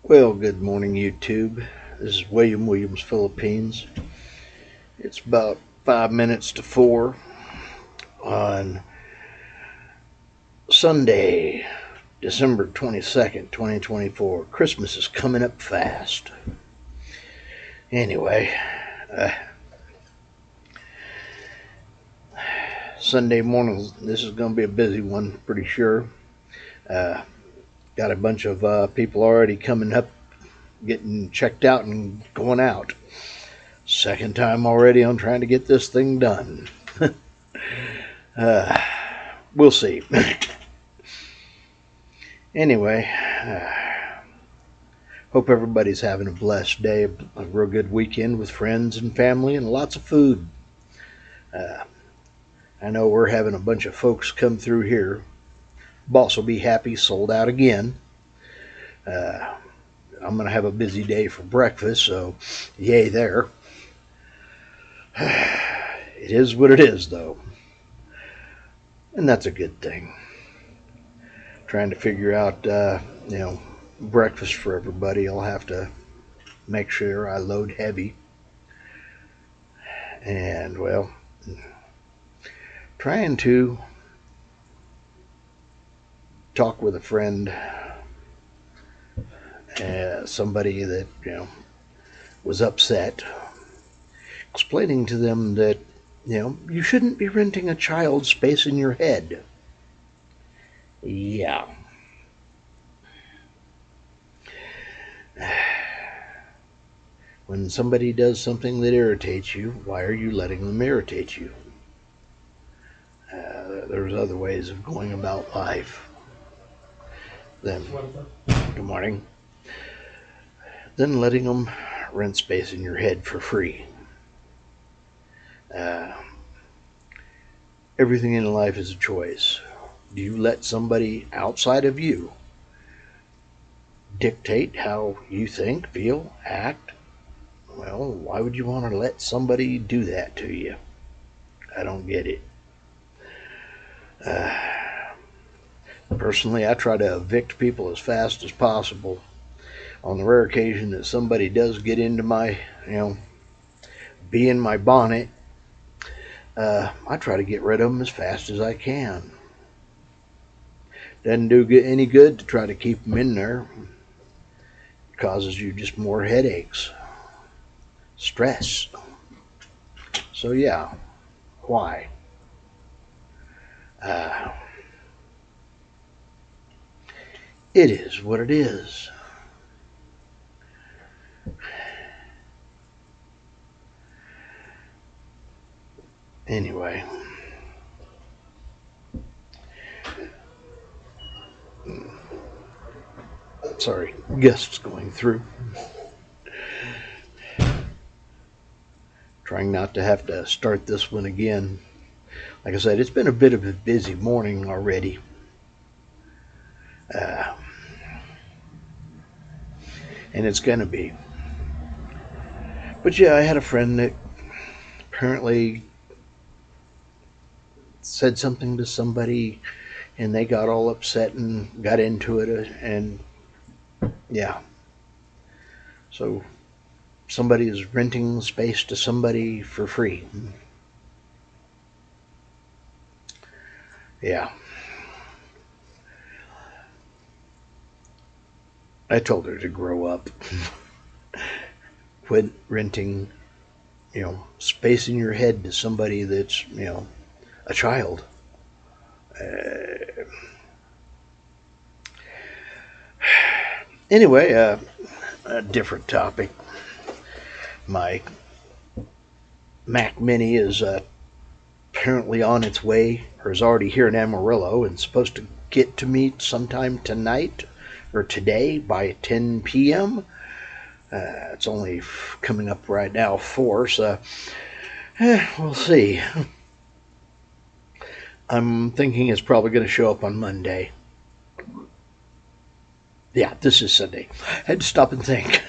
Well, good morning, YouTube. This is William Williams, Philippines. It's about 5 minutes to 4 on Sunday, December 22nd, 2024. Christmas is coming up fast. Anyway, Sunday morning, this is going to be a busy one, pretty sure. Got a bunch of people already coming up, getting checked out and going out. Second time already on trying to get this thing done. We'll see. Anyway, hope everybody's having a blessed day, a real good weekend with friends and family, and lots of food. I know we're having a bunch of folks come through here. Boss will be happy, sold out again. I'm going to have a busy day for breakfast, so yay there. It is what it is, though. And that's a good thing. Trying to figure out, breakfast for everybody. I'll have to make sure I load heavy. And, well, trying to talk with a friend, somebody that, was upset, explaining to them that, you shouldn't be renting a child space in your head. Yeah. When somebody does something that irritates you, why are you letting them irritate you? There's other ways of going about life. Then, good morning. Then letting them rent space in your head for free. Everything in life is a choice. Do you let somebody outside of you dictate how you think, feel, act? Well, why would you want to let somebody do that to you? I don't get it. Personally, I try to evict people as fast as possible. On the rare occasion that somebody does get into my, be in my bonnet, I try to get rid of them as fast as I can. Doesn't do any good to try to keep them in there. It causes you just more headaches, stress. So yeah, why? It is what it is. Anyway, sorry, guests going through. Trying not to have to start this one again. Like I said, it's been a bit of a busy morning already. And it's going to be. But yeah, I had a friend that apparently said something to somebody and they got all upset and got into it, and yeah. So somebody is renting space to somebody for free. Yeah. I told her to grow up. Quit renting, space in your head to somebody that's, a child. Anyway, a different topic. My Mac Mini is apparently on its way, or is already here in Amarillo, and supposed to get to me sometime tonight or today by 10 p.m. It's only coming up right now 4, so we'll see. I'm thinking it's probably going to show up on Monday. Yeah, this is Sunday. I had to stop and think.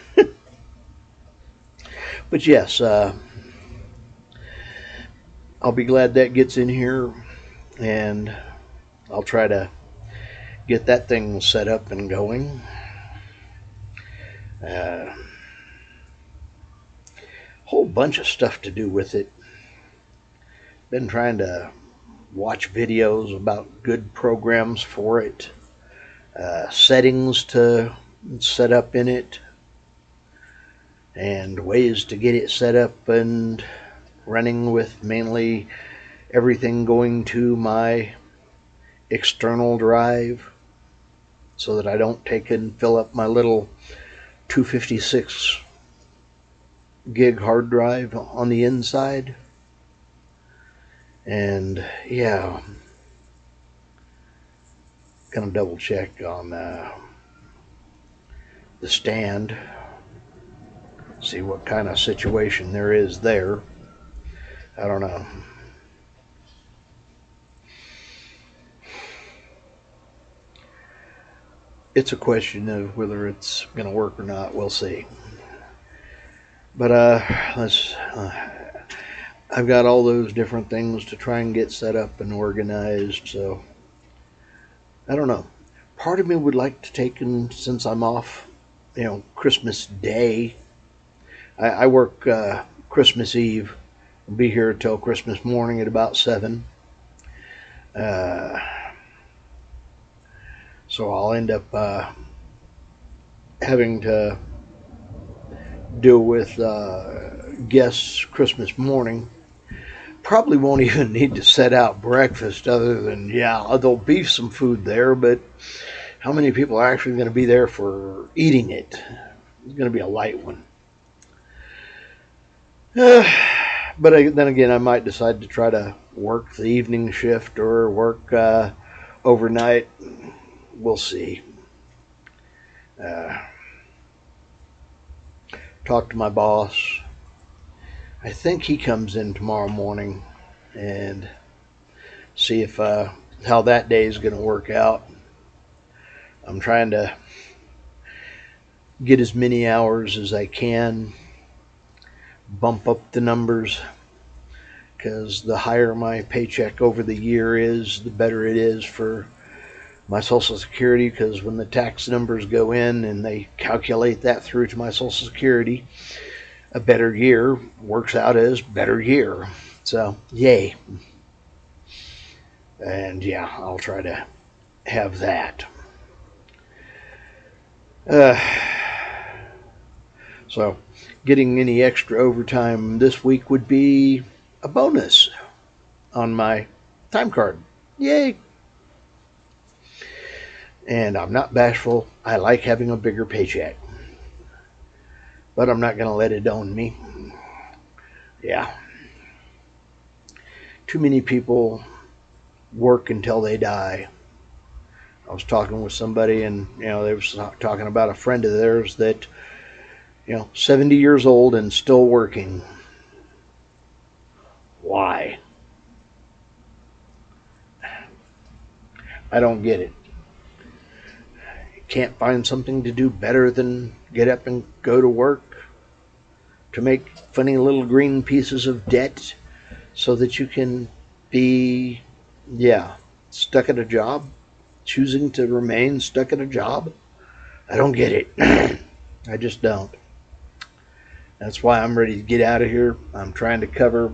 But yes, I'll be glad that gets in here, and I'll try to get that thing set up and going. Uh, Whole bunch of stuff to do with it. Been trying to watch videos about good programs for it, settings to set up in it, and ways to get it set up and running with mainly everything going to my external drive so that I don't take and fill up my little 256 gig hard drive on the inside. And yeah, gonna double check on the stand, see what kind of situation there is there. I don't know. It's a question of whether it's gonna work or not. We'll see. But I've got all those different things to try and get set up and organized. So I don't know. Part of me would like to take, and since I'm off, Christmas Day, I work Christmas Eve. I'll be here till Christmas morning at about 7. Uh, so I'll end up having to deal with guests Christmas morning. Probably won't even need to set out breakfast other than, there'll be some food there, but how many people are actually going to be there for eating it? It's going to be a light one. But then again, I might decide to try to work the evening shift or work overnight. We'll see. Talk to my boss. I think he comes in tomorrow morning and see if how that day is going to work out. I'm trying to get as many hours as I can, bump up the numbers, because the higher my paycheck over the year is, the better it is for my Social Security, because when the tax numbers go in and they calculate that through to my Social Security, a better year works out as better year. So, yay. And I'll try to have that. So, getting any extra overtime this week would be a bonus on my time card. Yay! And I'm not bashful. I like having a bigger paycheck. But I'm not going to let it own me. Yeah. Too many people work until they die. I was talking with somebody, and they were talking about a friend of theirs that 70 years old and still working. Why? I don't get it. Can't find something to do better than get up and go to work to make funny little green pieces of debt so that you can be stuck at a job, choosing to remain stuck at a job. I don't get it. I just don't. That's why I'm ready to get out of here. I'm trying to cover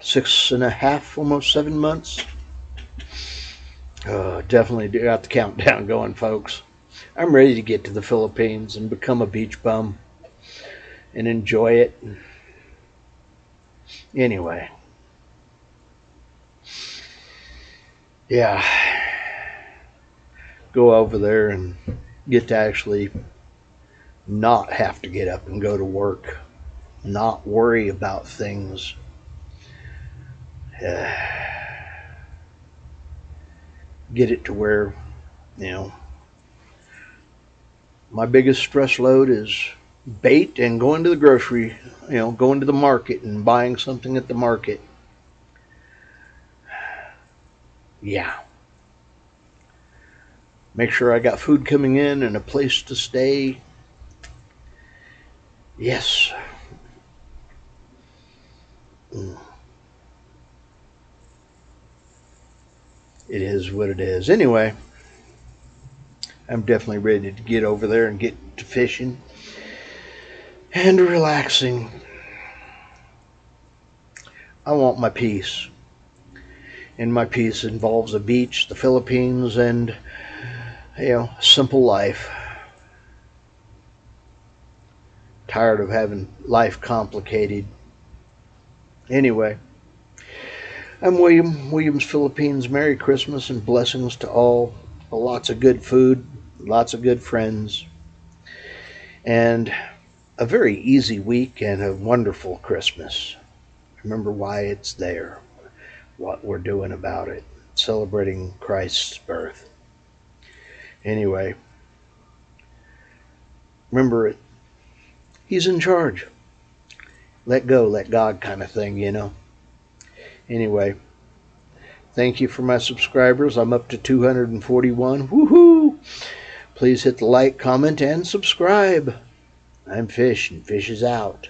6.5, almost 7 months. Definitely got the countdown going, folks. I'm ready to get to the Philippines and become a beach bum and enjoy it. Anyway. Yeah. Go over there and get to actually not have to get up and go to work. Not worry about things. Get it to where, my biggest stress load is bait and going to the grocery, going to the market and buying something at the market. Yeah. Make sure I got food coming in and a place to stay. Yes. It is what it is. Anyway, I'm definitely ready to get over there and get to fishing and relaxing. I want my peace. And my peace involves a beach, the Philippines, and, simple life. Tired of having life complicated. Anyway, I'm William, Williams Philippines. Merry Christmas and blessings to all. Lots of good food, lots of good friends, and a very easy week and a wonderful Christmas. Remember why it's there, what we're doing about it, celebrating Christ's birth. Anyway, remember it. He's in charge. Let go, let God kind of thing. Anyway, thank you for my subscribers. I'm up to 241. Woohoo! Please hit the like, comment, and subscribe. I'm Fish, and Fish is out.